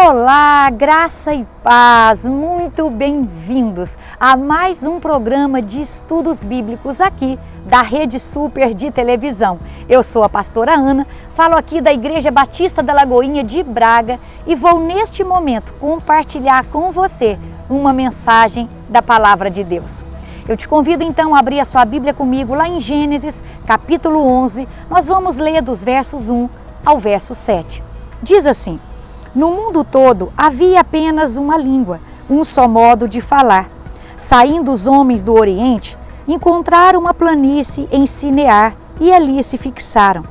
Olá, graça e paz, muito bem-vindos a mais um programa de estudos bíblicos aqui da Rede Super de televisão. Eu sou a pastora Ana, falo aqui da Igreja Batista da Lagoinha de Braga e vou neste momento compartilhar com você uma mensagem da Palavra de Deus. Eu te convido então a abrir a sua Bíblia comigo lá em Gênesis, capítulo 11, nós vamos ler dos versos 1 ao verso 7. Diz assim: no mundo todo havia apenas uma língua, um só modo de falar. Saindo os homens do Oriente, encontraram uma planície em Sinear e ali se fixaram.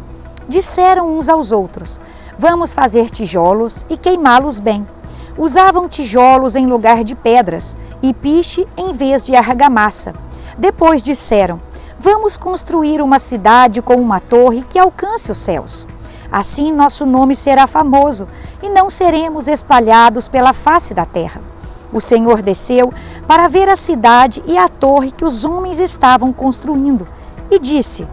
Disseram uns aos outros: vamos fazer tijolos e queimá-los bem. Usavam tijolos em lugar de pedras e piche em vez de argamassa. Depois disseram: vamos construir uma cidade com uma torre que alcance os céus. Assim nosso nome será famoso e não seremos espalhados pela face da terra. O Senhor desceu para ver a cidade e a torre que os homens estavam construindo e disse: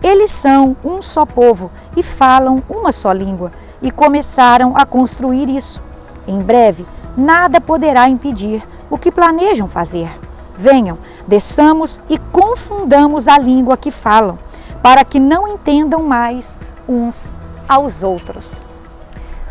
eles são um só povo e falam uma só língua, e começaram a construir isso. Em breve, nada poderá impedir o que planejam fazer. Venham, desçamos e confundamos a língua que falam, para que não entendam mais uns aos outros.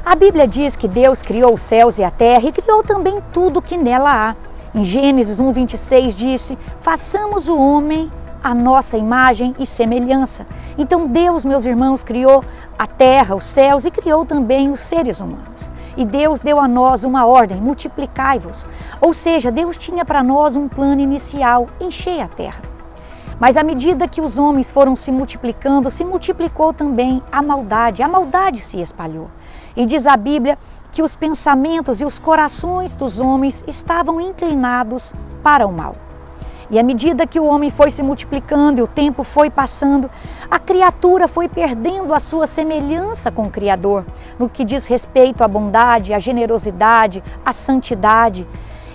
A Bíblia diz que Deus criou os céus e a terra e criou também tudo que nela há. Em Gênesis 1:26 disse: façamos o homem a nossa imagem e semelhança. Então Deus, meus irmãos, criou a terra, os céus e criou também os seres humanos. E Deus deu a nós uma ordem: multiplicai-vos. Ou seja, Deus tinha para nós um plano inicial: encher a terra. Mas à medida que os homens foram se multiplicando, se multiplicou também a maldade se espalhou. E diz a Bíblia que os pensamentos e os corações dos homens estavam inclinados para o mal. E à medida que o homem foi se multiplicando e o tempo foi passando, a criatura foi perdendo a sua semelhança com o Criador, no que diz respeito à bondade, à generosidade, à santidade.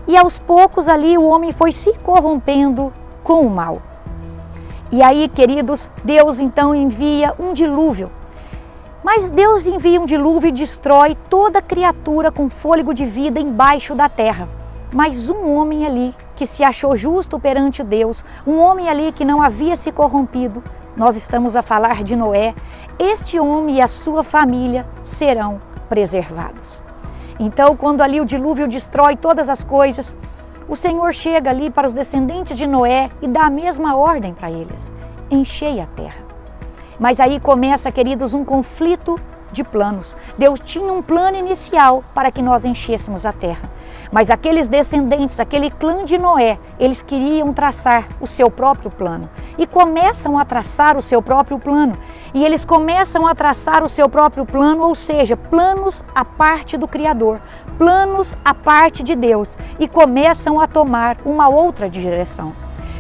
E aos poucos ali o homem foi se corrompendo com o mal. E aí, queridos, Deus então envia um dilúvio. Mas Deus envia um dilúvio e destrói toda criatura com fôlego de vida embaixo da terra. Mas um homem ali que se achou justo perante Deus, um homem ali que não havia se corrompido, nós estamos a falar de Noé, este homem e a sua família serão preservados. Então, quando ali o dilúvio destrói todas as coisas, o Senhor chega ali para os descendentes de Noé e dá a mesma ordem para eles: enchei a terra. Mas aí começa, queridos, um conflito de planos. Deus tinha um plano inicial para que nós enchêssemos a terra. Mas aqueles descendentes, aquele clã de Noé, eles queriam traçar o seu próprio plano. E começam a traçar o seu próprio plano. E eles começam a traçar o seu próprio plano, ou seja, planos à parte do Criador, planos à parte de Deus, e começam a tomar uma outra direção.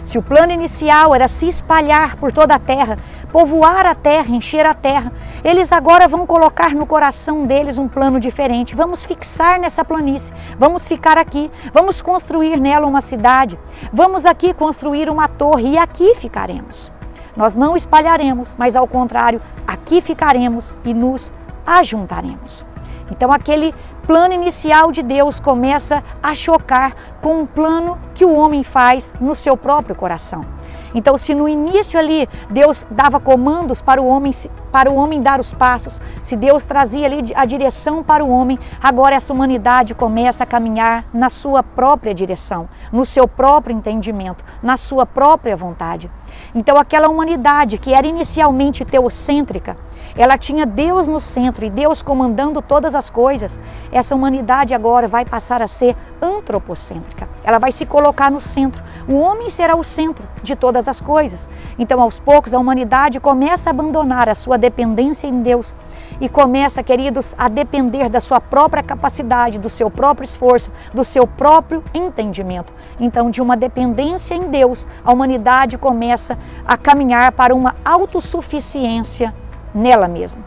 Se o plano inicial era se espalhar por toda a terra, povoar a terra, encher a terra, eles agora vão colocar no coração deles um plano diferente. Vamos fixar nessa planície, vamos ficar aqui, vamos construir nela uma cidade, vamos aqui construir uma torre e aqui ficaremos. Nós não espalharemos, mas ao contrário, aqui ficaremos e nos ajuntaremos. Então aquele plano inicial de Deus começa a chocar com um plano que o homem faz no seu próprio coração. Então, se no início ali Deus dava comandos para o homem dar os passos, se Deus trazia ali a direção para o homem, agora essa humanidade começa a caminhar na sua própria direção, no seu próprio entendimento, na sua própria vontade. Então, aquela humanidade que era inicialmente teocêntrica, ela tinha Deus no centro e Deus comandando todas as coisas. Essa humanidade agora vai passar a ser antropocêntrica. Ela vai se colocar no centro. O homem será o centro de todas as coisas. Então, aos poucos, a humanidade começa a abandonar a sua dependência em Deus e começa, queridos, a depender da sua própria capacidade, do seu próprio esforço, do seu próprio entendimento. Então, de uma dependência em Deus, a humanidade começa a caminhar para uma autossuficiência nela mesma.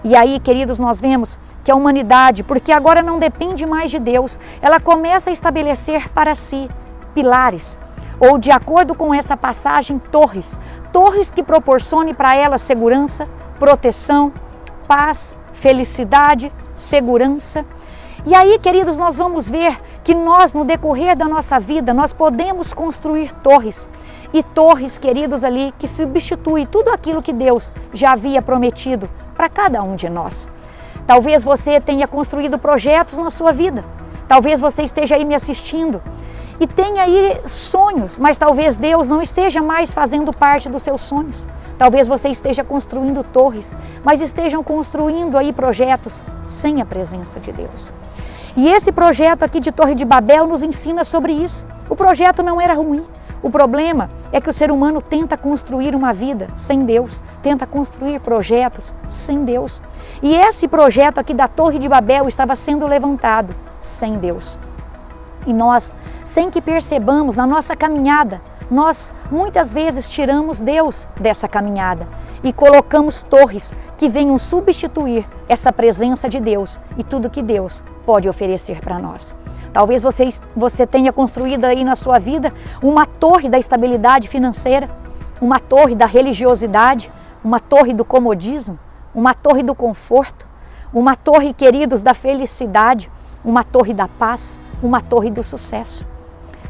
E aí, queridos, nós vemos que a humanidade, porque agora não depende mais de Deus, ela começa a estabelecer para si pilares, ou de acordo com essa passagem, torres que proporcionem para ela segurança, proteção, paz, felicidade, segurança. E aí, queridos, nós vamos ver que nós, no decorrer da nossa vida, nós podemos construir torres. E torres, queridos, ali, que substituem tudo aquilo que Deus já havia prometido para cada um de nós. Talvez você tenha construído projetos na sua vida. Talvez você esteja aí me assistindo e tenha aí sonhos, mas talvez Deus não esteja mais fazendo parte dos seus sonhos. Talvez você esteja construindo torres, mas estejam construindo aí projetos sem a presença de Deus. E esse projeto aqui de Torre de Babel nos ensina sobre isso. O projeto não era ruim. O problema é que o ser humano tenta construir uma vida sem Deus, tenta construir projetos sem Deus. E esse projeto aqui da Torre de Babel estava sendo levantado sem Deus. E nós, sem que percebamos na nossa caminhada, nós muitas vezes tiramos Deus dessa caminhada e colocamos torres que venham substituir essa presença de Deus e tudo que Deus pode oferecer para nós. Talvez você tenha construído aí na sua vida uma torre da estabilidade financeira, uma torre da religiosidade, uma torre do comodismo, uma torre do conforto, uma torre, queridos, da felicidade, uma torre da paz, uma torre do sucesso.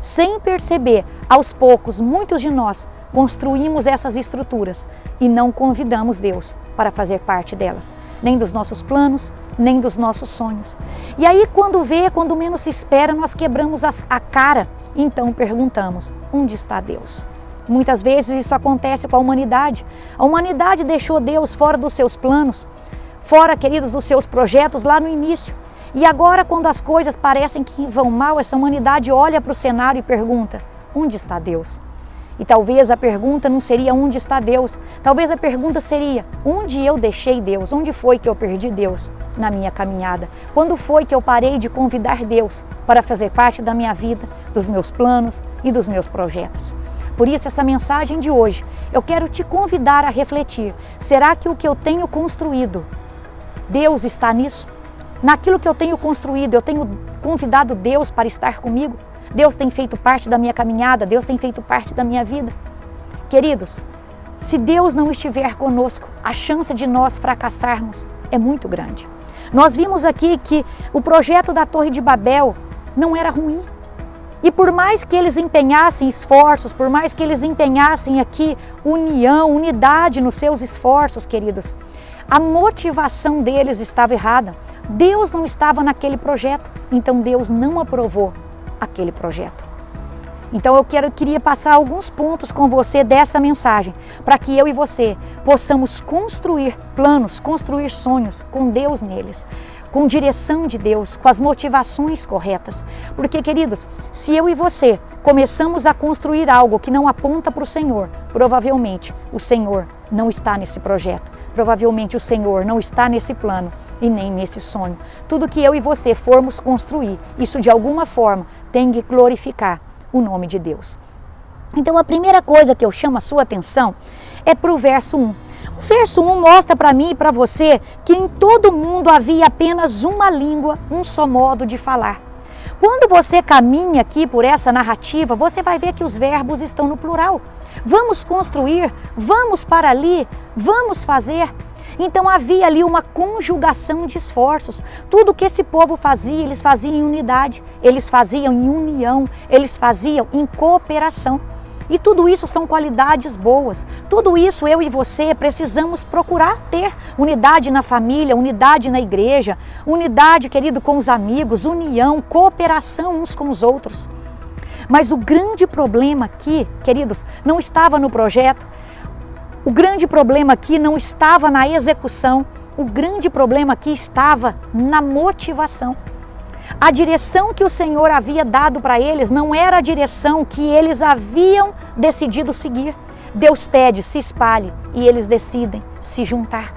Sem perceber, aos poucos, muitos de nós construímos essas estruturas e não convidamos Deus para fazer parte delas, nem dos nossos planos, nem dos nossos sonhos. E aí, quando menos se espera, nós quebramos a cara, então perguntamos: onde está Deus? Muitas vezes isso acontece com a humanidade. A humanidade deixou Deus fora dos seus planos, fora, queridos, dos seus projetos lá no início. E agora, quando as coisas parecem que vão mal, essa humanidade olha para o cenário e pergunta: onde está Deus? E talvez a pergunta não seria onde está Deus, talvez a pergunta seria: onde eu deixei Deus? Onde foi que eu perdi Deus na minha caminhada? Quando foi que eu parei de convidar Deus para fazer parte da minha vida, dos meus planos e dos meus projetos? Por isso, essa mensagem de hoje, eu quero te convidar a refletir: será que o que eu tenho construído, Deus está nisso? Naquilo que eu tenho construído, eu tenho convidado Deus para estar comigo? Deus tem feito parte da minha caminhada? Deus tem feito parte da minha vida? Queridos, se Deus não estiver conosco, a chance de nós fracassarmos é muito grande. Nós vimos aqui que o projeto da Torre de Babel não era ruim. E por mais que eles empenhassem esforços, por mais que eles empenhassem aqui união, unidade nos seus esforços, queridos, a motivação deles estava errada. Deus não estava naquele projeto, então Deus não aprovou aquele projeto. Então eu queria passar alguns pontos com você dessa mensagem, para que eu e você possamos construir planos, construir sonhos com Deus neles, com direção de Deus, com as motivações corretas. Porque, queridos, se eu e você começamos a construir algo que não aponta para o Senhor, provavelmente o Senhor não está nesse projeto, provavelmente o Senhor não está nesse plano e nem nesse sonho. Tudo que eu e você formos construir, isso de alguma forma tem que glorificar o nome de Deus. Então a primeira coisa que eu chamo a sua atenção é para o verso 1. O verso 1 mostra para mim e para você que em todo mundo havia apenas uma língua, um só modo de falar. Quando você caminha aqui por essa narrativa, você vai ver que os verbos estão no plural. Vamos construir, vamos para ali, vamos fazer. Então havia ali uma conjugação de esforços. Tudo que esse povo fazia, eles faziam em unidade, eles faziam em união, eles faziam em cooperação. E tudo isso são qualidades boas. Tudo isso eu e você precisamos procurar ter. Unidade na família, unidade na igreja, unidade, querido, com os amigos, união, cooperação uns com os outros. Mas o grande problema aqui, queridos, não estava no projeto. O grande problema aqui não estava na execução. O grande problema aqui estava na motivação. A direção que o Senhor havia dado para eles não era a direção que eles haviam decidido seguir. Deus pede, se espalhe, e eles decidem se juntar.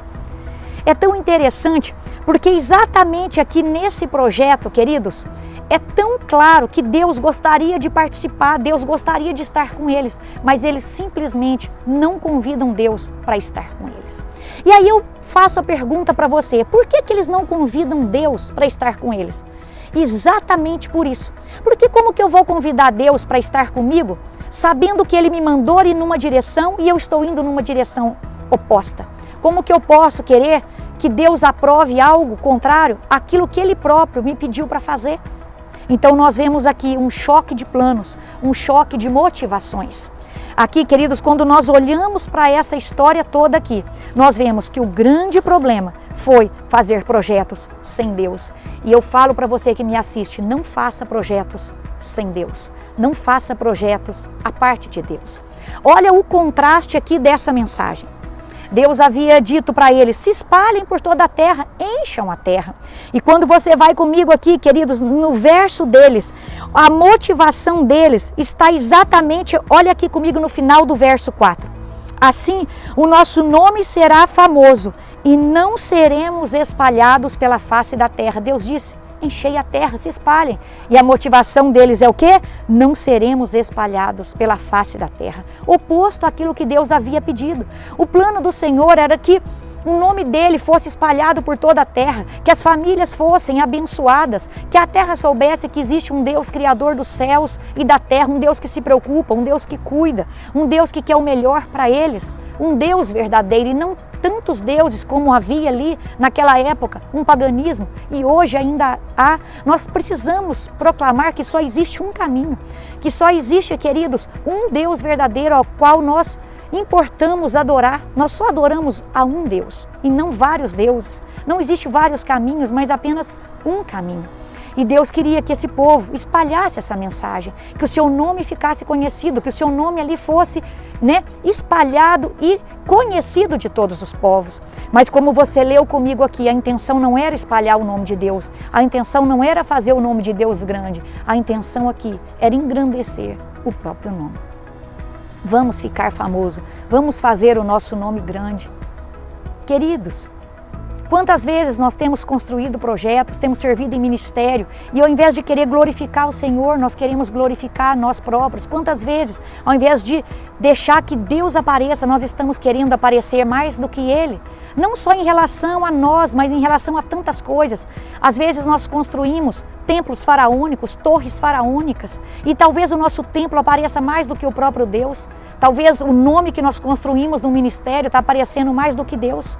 É tão interessante, porque exatamente aqui nesse projeto, queridos, é tão claro que Deus gostaria de participar, Deus gostaria de estar com eles, mas eles simplesmente não convidam Deus para estar com eles. E aí eu faço a pergunta para você: por que eles não convidam Deus para estar com eles? Exatamente por isso. Porque como que eu vou convidar Deus para estar comigo, sabendo que Ele me mandou ir numa direção e eu estou indo numa direção oposta? Como que eu posso querer que Deus aprove algo contrário àquilo que Ele próprio me pediu para fazer. Então nós vemos aqui um choque de planos, um choque de motivações. Aqui, queridos, quando nós olhamos para essa história toda aqui, nós vemos que o grande problema foi fazer projetos sem Deus. E eu falo para você que me assiste, não faça projetos sem Deus. Não faça projetos à parte de Deus. Olha o contraste aqui dessa mensagem. Deus havia dito para eles, se espalhem por toda a terra, encham a terra. E quando você vai comigo aqui, queridos, no verso deles, a motivação deles está exatamente, olha aqui comigo no final do verso 4. Assim, o nosso nome será famoso e não seremos espalhados pela face da terra. Deus disse, enchei a terra, se espalhem. E a motivação deles é o quê? Não seremos espalhados pela face da terra. Oposto àquilo que Deus havia pedido. O plano do Senhor era que o nome dele fosse espalhado por toda a terra, que as famílias fossem abençoadas, que a terra soubesse que existe um Deus criador dos céus e da terra, um Deus que se preocupa, um Deus que cuida, um Deus que quer o melhor para eles, um Deus verdadeiro e não tantos deuses como havia ali naquela época, um paganismo, e hoje ainda há. Nós precisamos proclamar que só existe um caminho, que só existe, queridos, um Deus verdadeiro ao qual nós importamos adorar. Nós só adoramos a um Deus e não vários deuses. Não existe vários caminhos, mas apenas um caminho. E Deus queria que esse povo espalhasse essa mensagem, que o seu nome ficasse conhecido, que o seu nome ali fosse, espalhado e conhecido de todos os povos. Mas como você leu comigo aqui, a intenção não era espalhar o nome de Deus, a intenção não era fazer o nome de Deus grande, a intenção aqui era engrandecer o próprio nome. Vamos ficar famoso, vamos fazer o nosso nome grande. Queridos, quantas vezes nós temos construído projetos, temos servido em ministério e ao invés de querer glorificar o Senhor, nós queremos glorificar nós próprios. Quantas vezes, ao invés de deixar que Deus apareça, nós estamos querendo aparecer mais do que Ele. Não só em relação a nós, mas em relação a tantas coisas. Às vezes nós construímos templos faraônicos, torres faraônicas e talvez o nosso templo apareça mais do que o próprio Deus. Talvez o nome que nós construímos no ministério está aparecendo mais do que Deus.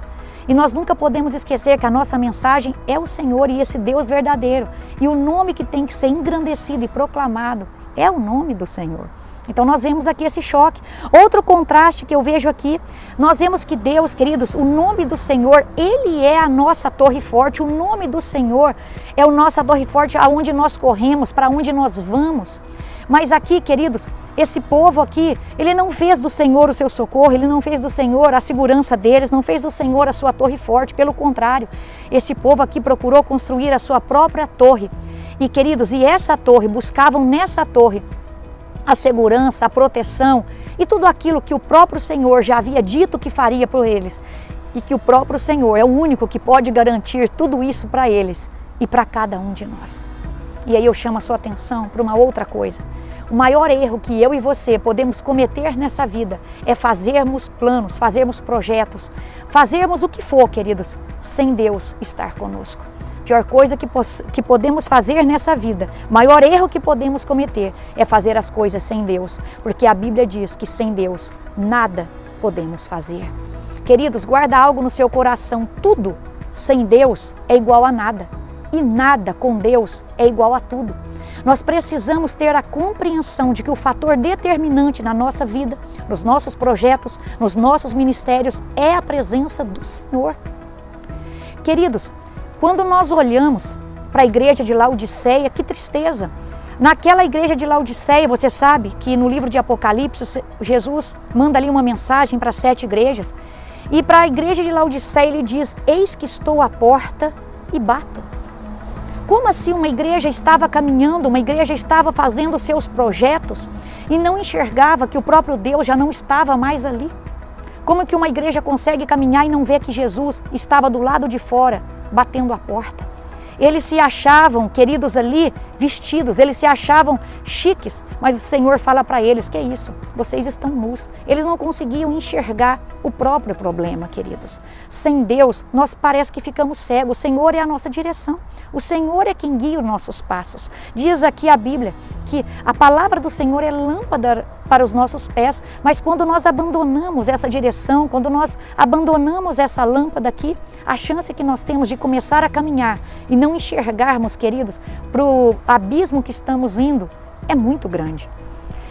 E nós nunca podemos esquecer que a nossa mensagem é o Senhor e esse Deus verdadeiro. E o nome que tem que ser engrandecido e proclamado é o nome do Senhor. Então nós vemos aqui esse choque. Outro contraste que eu vejo aqui, nós vemos que Deus, queridos, o nome do Senhor, Ele é a nossa torre forte. O nome do Senhor é a nossa torre forte, aonde nós corremos, para onde nós vamos. Mas aqui, queridos, esse povo aqui, ele não fez do Senhor o seu socorro, ele não fez do Senhor a segurança deles, não fez do Senhor a sua torre forte, pelo contrário, esse povo aqui procurou construir a sua própria torre. E queridos, e essa torre, buscavam nessa torre a segurança, a proteção e tudo aquilo que o próprio Senhor já havia dito que faria por eles. E que o próprio Senhor é o único que pode garantir tudo isso para eles e para cada um de nós. E aí eu chamo a sua atenção para uma outra coisa. O maior erro que eu e você podemos cometer nessa vida é fazermos planos, fazermos projetos, fazermos o que for, queridos, sem Deus estar conosco. Pior coisa que podemos fazer nessa vida, maior erro que podemos cometer é fazer as coisas sem Deus, porque a Bíblia diz que sem Deus nada podemos fazer. Queridos, guarda algo no seu coração, tudo sem Deus é igual a nada. E nada com Deus é igual a tudo. Nós precisamos ter a compreensão de que o fator determinante na nossa vida, nos nossos projetos, nos nossos ministérios, é a presença do Senhor. Queridos, quando nós olhamos para a igreja de Laodiceia, que tristeza! Naquela igreja de Laodiceia, você sabe que no livro de Apocalipse, Jesus manda ali uma mensagem para 7 igrejas. E para a igreja de Laodiceia ele diz, eis que estou à porta e bato. Como assim uma igreja estava caminhando, uma igreja estava fazendo seus projetos e não enxergava que o próprio Deus já não estava mais ali? Como que uma igreja consegue caminhar e não ver que Jesus estava do lado de fora, batendo a porta? Eles se achavam, queridos, ali vestidos, eles se achavam chiques, mas o Senhor fala para eles, que é isso? Vocês estão nus. Eles não conseguiam enxergar o próprio problema, queridos. Sem Deus, nós parece que ficamos cegos. O Senhor é a nossa direção. O Senhor é quem guia os nossos passos. Diz aqui a Bíblia que a palavra do Senhor é lâmpada para os nossos pés, mas quando nós abandonamos essa direção, quando nós abandonamos essa lâmpada aqui, a chance que nós temos de começar a caminhar e não enxergarmos, queridos, para o abismo que estamos indo, é muito grande.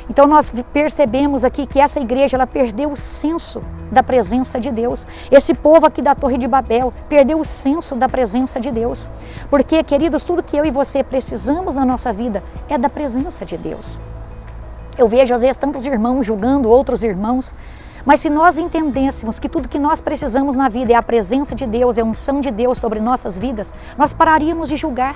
Então nós percebemos aqui que essa igreja, ela perdeu o senso da presença de Deus. Esse povo aqui da Torre de Babel perdeu o senso da presença de Deus. Porque, queridos, tudo que eu e você precisamos na nossa vida é da presença de Deus. Eu vejo às vezes tantos irmãos julgando outros irmãos, mas se nós entendêssemos que tudo que nós precisamos na vida é a presença de Deus, é a unção de Deus sobre nossas vidas, nós pararíamos de julgar.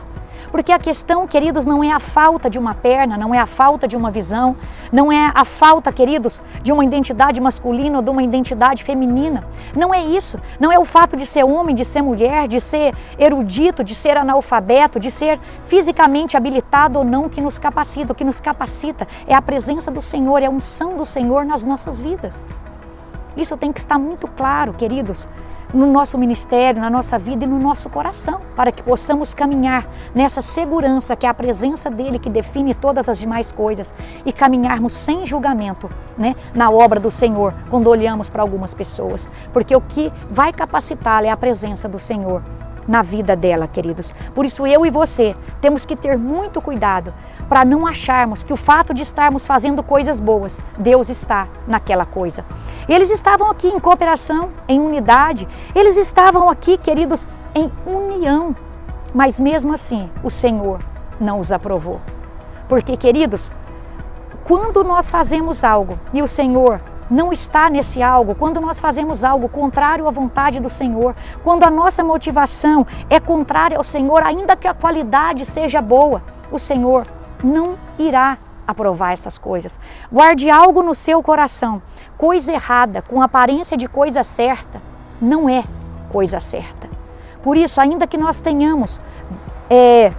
Porque a questão, queridos, não é a falta de uma perna, não é a falta de uma visão, não é a falta, queridos, de uma identidade masculina ou de uma identidade feminina. Não é isso. Não é o fato de ser homem, de ser mulher, de ser erudito, de ser analfabeto, de ser fisicamente habilitado ou não que nos capacita. O que nos capacita é a presença do Senhor, é a unção do Senhor nas nossas vidas. Isso tem que estar muito claro, queridos, no nosso ministério, na nossa vida e no nosso coração, para que possamos caminhar nessa segurança que é a presença dele que define todas as demais coisas e caminharmos sem julgamento, né, na obra do Senhor, quando olhamos para algumas pessoas, porque o que vai capacitá-la é a presença do Senhor na vida dela, queridos. Por isso eu e você temos que ter muito cuidado para não acharmos que o fato de estarmos fazendo coisas boas, Deus está naquela coisa. Eles estavam aqui em cooperação, em unidade, eles estavam aqui, queridos, em união, mas mesmo assim o Senhor não os aprovou. Porque, queridos, quando nós fazemos algo e o Senhor não está nesse algo, quando nós fazemos algo contrário à vontade do Senhor, quando a nossa motivação é contrária ao Senhor, ainda que a qualidade seja boa, o Senhor não irá aprovar essas coisas. Guarde algo no seu coração, coisa errada, com aparência de coisa certa, não é coisa certa. Por isso, ainda que nós tenhamos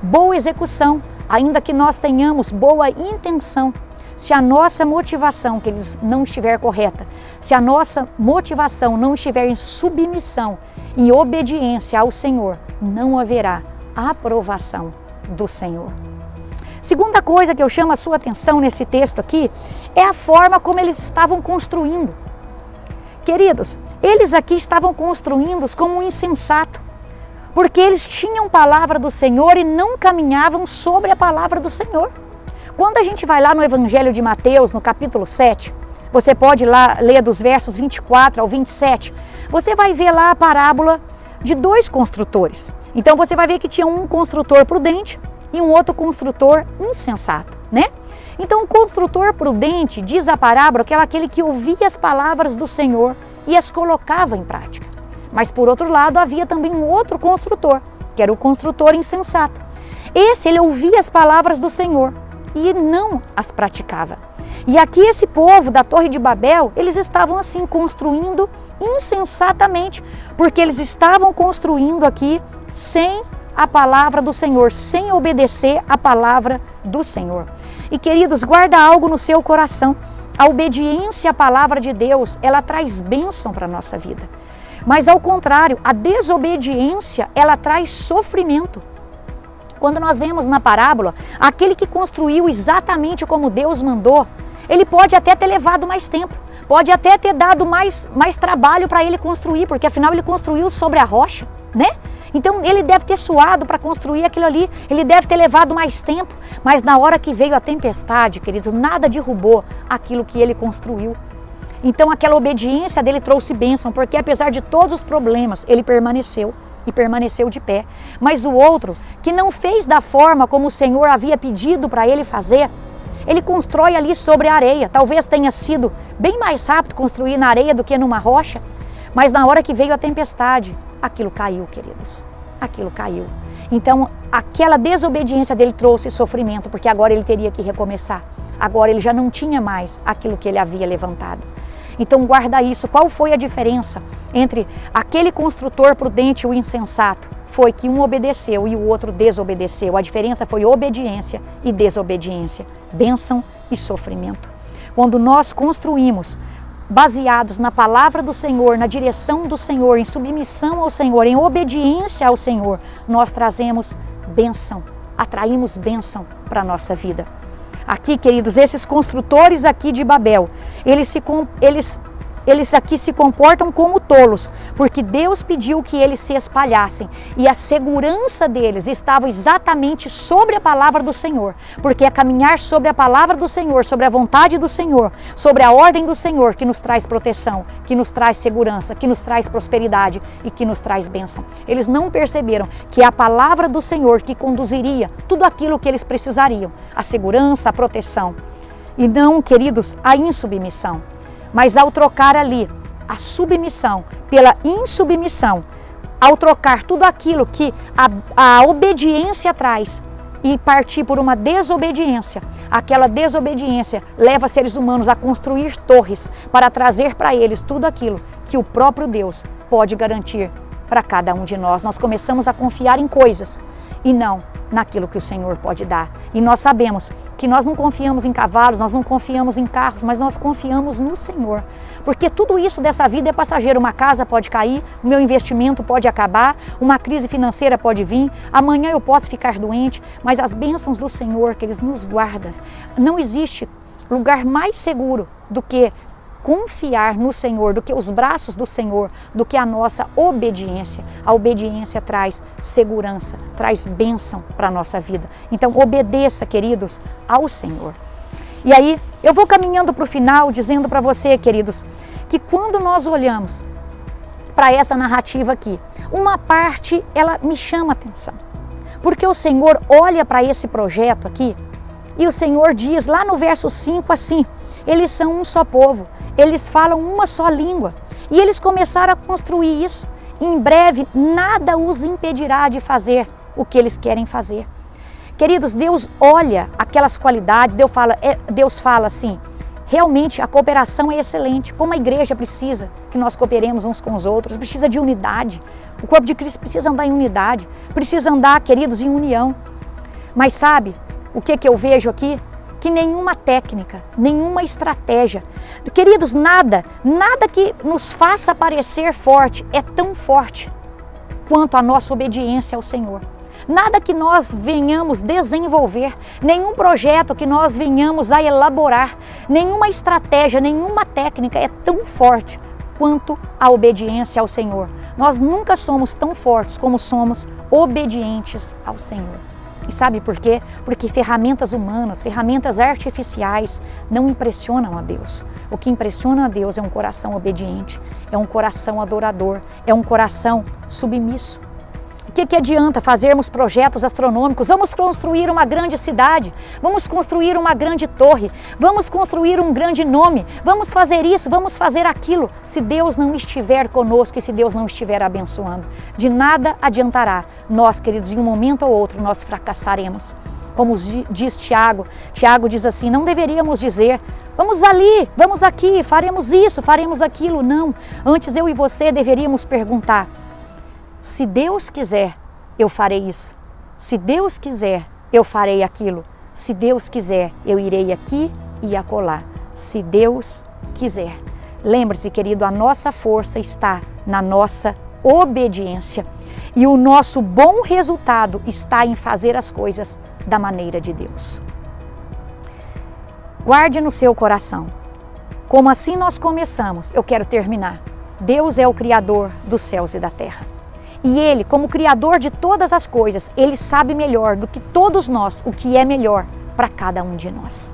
boa execução, ainda que nós tenhamos boa intenção, se a nossa motivação, que não estiver correta, se a nossa motivação não estiver em submissão, em obediência ao Senhor, não haverá aprovação do Senhor. Segunda coisa que eu chamo a sua atenção nesse texto aqui, é a forma como eles estavam construindo. Queridos, eles aqui estavam construindo como um insensato, porque eles tinham palavra do Senhor e não caminhavam sobre a palavra do Senhor. Quando a gente vai lá no Evangelho de Mateus, no capítulo 7, você pode lá ler dos versos 24 ao 27, você vai ver lá a parábola de dois construtores. Então você vai ver que tinha um construtor prudente e um outro construtor insensato, né? Então o construtor prudente, diz a parábola, que era aquele que ouvia as palavras do Senhor e as colocava em prática. Mas por outro lado havia também um outro construtor, que era o construtor insensato. Ele ouvia as palavras do Senhor e não as praticava. E aqui esse povo da Torre de Babel, eles estavam assim construindo insensatamente, porque eles estavam construindo aqui sem a palavra do Senhor, sem obedecer a palavra do Senhor. E queridos, guarda algo no seu coração. A obediência à palavra de Deus, ela traz bênção para a nossa vida. Mas ao contrário, a desobediência, ela traz sofrimento. Quando nós vemos na parábola, aquele que construiu exatamente como Deus mandou, ele pode até ter levado mais tempo, pode até ter dado mais trabalho para ele construir, porque afinal ele construiu sobre a rocha, né? Então ele deve ter suado para construir aquilo ali, ele deve ter levado mais tempo, mas na hora que veio a tempestade, querido, nada derrubou aquilo que ele construiu. Então aquela obediência dele trouxe bênção, porque apesar de todos os problemas, ele permaneceu. E permaneceu de pé. Mas o outro, que não fez da forma como o Senhor havia pedido para ele fazer, ele constrói ali sobre a areia. Talvez tenha sido bem mais rápido construir na areia do que numa rocha, mas na hora que veio a tempestade, aquilo caiu, queridos. Aquilo caiu. Então, aquela desobediência dele trouxe sofrimento, porque agora ele teria que recomeçar. Agora ele já não tinha mais aquilo que ele havia levantado. Então guarda isso. Qual foi a diferença entre aquele construtor prudente e o insensato? Foi que um obedeceu e o outro desobedeceu. A diferença foi obediência e desobediência, bênção e sofrimento. Quando nós construímos baseados na palavra do Senhor, na direção do Senhor, em submissão ao Senhor, em obediência ao Senhor, nós trazemos bênção, atraímos bênção para a nossa vida. Aqui, queridos, esses construtores aqui de Babel, eles aqui se comportam como tolos, porque Deus pediu que eles se espalhassem e a segurança deles estava exatamente sobre a palavra do Senhor, porque é caminhar sobre a palavra do Senhor, sobre a vontade do Senhor, sobre a ordem do Senhor que nos traz proteção, que nos traz segurança, que nos traz prosperidade e que nos traz bênção. Eles não perceberam que é a palavra do Senhor que conduziria tudo aquilo que eles precisariam, a segurança, a proteção, e não, queridos, a insubmissão. Mas ao trocar ali a submissão pela insubmissão, ao trocar tudo aquilo que a obediência traz e partir por uma desobediência, aquela desobediência leva seres humanos a construir torres para trazer para eles tudo aquilo que o próprio Deus pode garantir para cada um de nós. Nós começamos a confiar em coisas e não naquilo que o Senhor pode dar. E nós sabemos que nós não confiamos em cavalos, nós não confiamos em carros, mas nós confiamos no Senhor. Porque tudo isso dessa vida é passageiro. Uma casa pode cair, o meu investimento pode acabar, uma crise financeira pode vir, amanhã eu posso ficar doente, mas as bênçãos do Senhor, que Ele nos guarda, não existe lugar mais seguro do que confiar no Senhor, do que os braços do Senhor, do que a nossa obediência. A obediência traz segurança, traz bênção para a nossa vida. Então obedeça, queridos, ao Senhor. E aí eu vou caminhando para o final dizendo para você, queridos, que quando nós olhamos para essa narrativa aqui, uma parte ela me chama a atenção. Porque o Senhor olha para esse projeto aqui e o Senhor diz lá no verso 5 assim: eles são um só povo, eles falam uma só língua. E eles começaram a construir isso. Em breve, nada os impedirá de fazer o que eles querem fazer. Queridos, Deus olha aquelas qualidades, Deus fala assim, realmente a cooperação é excelente, como a igreja precisa que nós cooperemos uns com os outros, precisa de unidade. O corpo de Cristo precisa andar em unidade, precisa andar, queridos, em união. Mas sabe o que eu vejo aqui? Que nenhuma técnica, nenhuma estratégia, queridos, nada que nos faça parecer forte é tão forte quanto a nossa obediência ao Senhor. Nada que nós venhamos desenvolver, nenhum projeto que nós venhamos a elaborar, nenhuma estratégia, nenhuma técnica é tão forte quanto a obediência ao Senhor. Nós nunca somos tão fortes como somos obedientes ao Senhor. E sabe por quê? Porque ferramentas humanas, ferramentas artificiais não impressionam a Deus. O que impressiona a Deus é um coração obediente, é um coração adorador, é um coração submisso. O que adianta fazermos projetos astronômicos? Vamos construir uma grande cidade, vamos construir uma grande torre, vamos construir um grande nome, vamos fazer isso, vamos fazer aquilo. Se Deus não estiver conosco e se Deus não estiver abençoando, de nada adiantará. Nós, queridos, em um momento ou outro nós fracassaremos. Como diz Tiago, Tiago diz assim, não deveríamos dizer, vamos ali, vamos aqui, faremos isso, faremos aquilo. Não, antes eu e você deveríamos perguntar, se Deus quiser, eu farei isso. Se Deus quiser, eu farei aquilo. Se Deus quiser, eu irei aqui e acolá. Se Deus quiser. Lembre-se, querido, a nossa força está na nossa obediência. E o nosso bom resultado está em fazer as coisas da maneira de Deus. Guarde no seu coração. Como assim nós começamos, eu quero terminar. Deus é o Criador dos céus e da terra. E Ele, como Criador de todas as coisas, Ele sabe melhor do que todos nós o que é melhor para cada um de nós.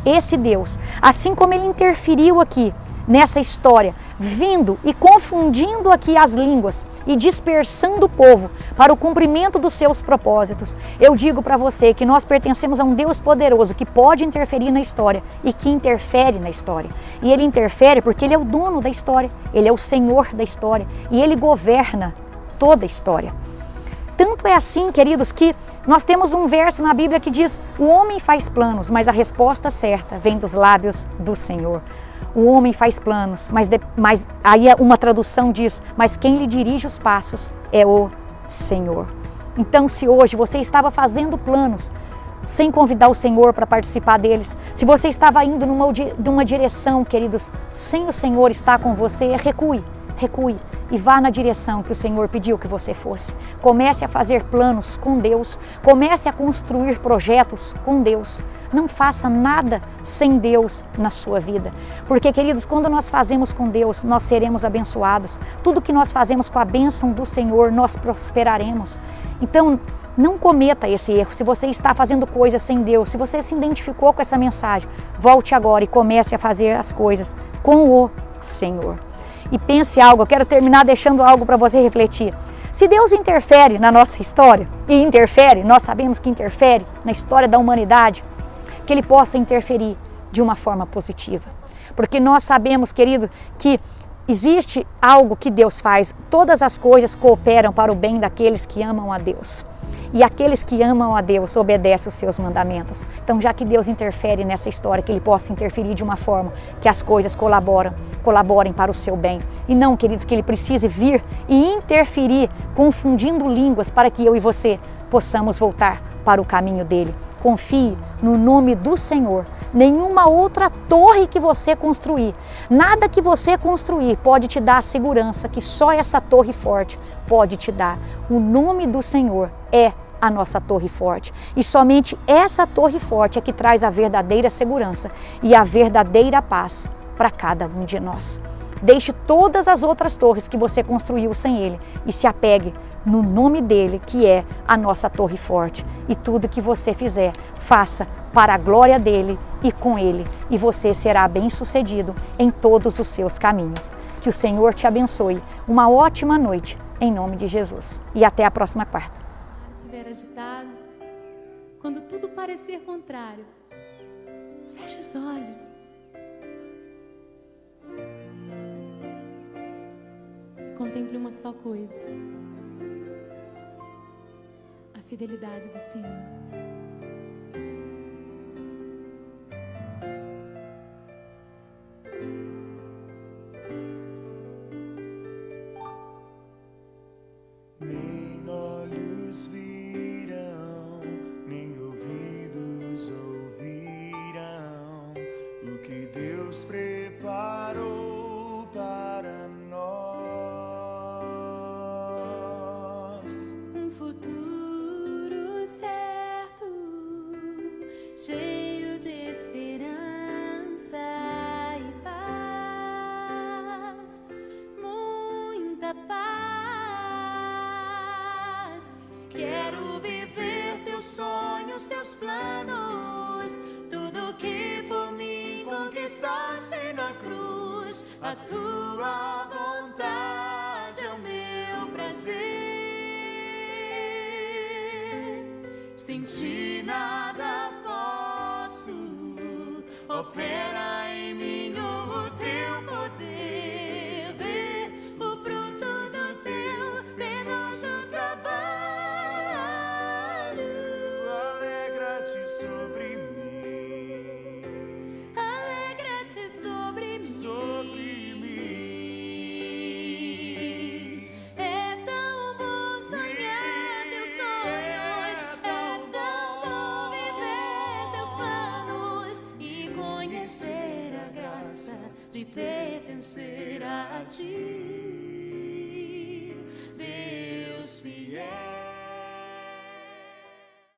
Esse Deus, assim como Ele interferiu aqui nessa história, vindo e confundindo aqui as línguas e dispersando o povo para o cumprimento dos seus propósitos, eu digo para você que nós pertencemos a um Deus poderoso que pode interferir na história e que interfere na história. E Ele interfere porque Ele é o dono da história, Ele é o Senhor da história e Ele governa toda a história. Tanto é assim, queridos, que nós temos um verso na Bíblia que diz: o homem faz planos, mas a resposta certa vem dos lábios do Senhor. O homem faz planos, mas aí uma tradução diz: mas quem lhe dirige os passos é o Senhor. Então, se hoje você estava fazendo planos sem convidar o Senhor para participar deles, se você estava indo numa direção, queridos, sem o Senhor estar com você, recue. e vá na direção que o Senhor pediu que você fosse. Comece a fazer planos com Deus, comece a construir projetos com Deus. Não faça nada sem Deus na sua vida. Porque, queridos, quando nós fazemos com Deus, nós seremos abençoados. Tudo que nós fazemos com a bênção do Senhor, nós prosperaremos. Então, não cometa esse erro. Se você está fazendo coisas sem Deus, se você se identificou com essa mensagem, volte agora e comece a fazer as coisas com o Senhor. E pense algo, eu quero terminar deixando algo para você refletir. Se Deus interfere na nossa história, e interfere, nós sabemos que interfere na história da humanidade, que Ele possa interferir de uma forma positiva. Porque nós sabemos, querido, que existe algo que Deus faz, todas as coisas cooperam para o bem daqueles que amam a Deus. E aqueles que amam a Deus obedecem os seus mandamentos. Então, já que Deus interfere nessa história, que Ele possa interferir de uma forma que as coisas colaborem para o seu bem. E não, queridos, que Ele precise vir e interferir, confundindo línguas, para que eu e você possamos voltar para o caminho dEle. Confie no nome do Senhor. Nenhuma outra torre que você construir, nada que você construir pode te dar a segurança que só essa torre forte pode te dar. O nome do Senhor é a nossa torre forte. E somente essa torre forte é que traz a verdadeira segurança e a verdadeira paz para cada um de nós. Deixe todas as outras torres que você construiu sem Ele e se apegue no nome dEle, que é a nossa torre forte. E tudo que você fizer, faça para a glória dEle e com Ele. E você será bem-sucedido em todos os seus caminhos. Que o Senhor te abençoe. Uma ótima noite, em nome de Jesus. E até a próxima quarta. Estiver agitado, quando tudo parecer contrário, feche os olhos. Contemple uma só coisa: a fidelidade do Senhor. Nem olhos viram, nem ouvidos ouvirão o que Deus preparou para nós. Um futuro certo, cheio de esperança e paz, muita paz. Quero viver teus sonhos, teus planos, tudo que por mim conquistaste na cruz. A tua vontade é o meu prazer. Sem ti nada posso, opera em mim o teu poder. Ver o fruto do teu penoso trabalho. Alegra-te sobre mim, Alegra-te sobre mim. sobre mim. É tão bom sonhar teus sonhos, é tão bom viver teus planos e conhecer a graça de pertencer a ti.